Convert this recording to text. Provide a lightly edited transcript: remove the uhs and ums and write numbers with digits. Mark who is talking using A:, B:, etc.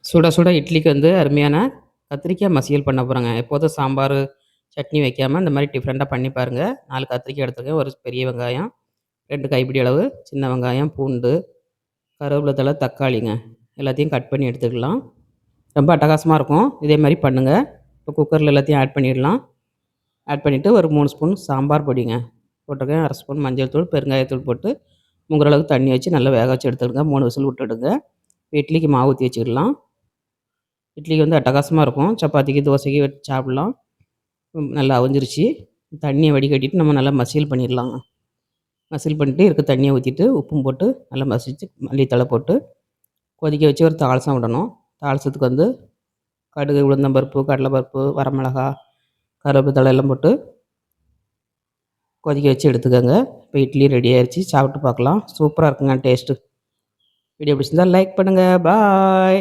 A: சுட சுட இட்லிக்கு வந்து அருமையான கத்திரிக்காய் மசியல் பண்ண போகிறேங்க. எப்போதும் சாம்பார், சட்னி வைக்காம இந்த மாதிரி டிஃப்ரெண்ட்டாக பண்ணி பாருங்கள். 4 கத்திரிக்காய் எடுத்துருக்கேன். ஒரு பெரிய வெங்காயம், 2 கைப்பிடி அளவு சின்ன வெங்காயம், பூண்டு, கருவேப்பிலை தழை, தக்காளிங்க. எல்லாத்தையும் கட் பண்ணி எடுத்துக்கலாம். ரொம்ப அட்டகாசமாக இருக்கும். இதே மாதிரி பண்ணுங்கள். இப்போ குக்கரில் எல்லாத்தையும் ஆட் பண்ணிடலாம். ஆட் பண்ணிவிட்டு ஒரு 3 ஸ்பூன் சாம்பார் பொடிங்க போட்டிருக்கேன். 1/2 ஸ்பூன் மஞ்சள் தூள், பெருங்காயத்தூள் போட்டு முங்குற அளவுக்கு தண்ணி வச்சு நல்லா வேக வச்சு எடுத்துடுங்க. 3 விசில் விட்டுடுங்க. இட்லிக்கு மாவு ஊற்றி வச்சுக்கலாம். இட்லிக்கு வந்து அட்டகாசமாக இருக்கும். சப்பாத்திக்கு, தோசைக்கு வச்சு சாப்பிட்லாம். நல்லா அவிஞ்சிருச்சு. தண்ணியை வடிகட்டிட்டு நம்ம நல்லா மசியல் பண்ணிடலாங்க. மசியல் பண்ணிட்டு இருக்க தண்ணியை ஊற்றிட்டு உப்பும் போட்டு நல்லா மசிச்சு மல்லித்தழை போட்டு கொதிக்க வச்சு ஒரு தாளிசம் விடணும். தாளிசத்துக்கு வந்து கடுகு, உளுந்தம்பருப்பு, கடலைப்பருப்பு, வரமிளகா, கருவேப்பிலை தழை எல்லாம் போட்டு கொதிக்க வச்சு எடுத்துக்கோங்க. இப்போ இட்லி ரெடி ஆயிடுச்சு. சாப்பிட்டு பார்க்கலாம். சூப்பராக இருக்குங்க டேஸ்ட்டு. வீடியோ பிடிச்சிருந்தா லைக் பண்ணுங்கள். பாய்.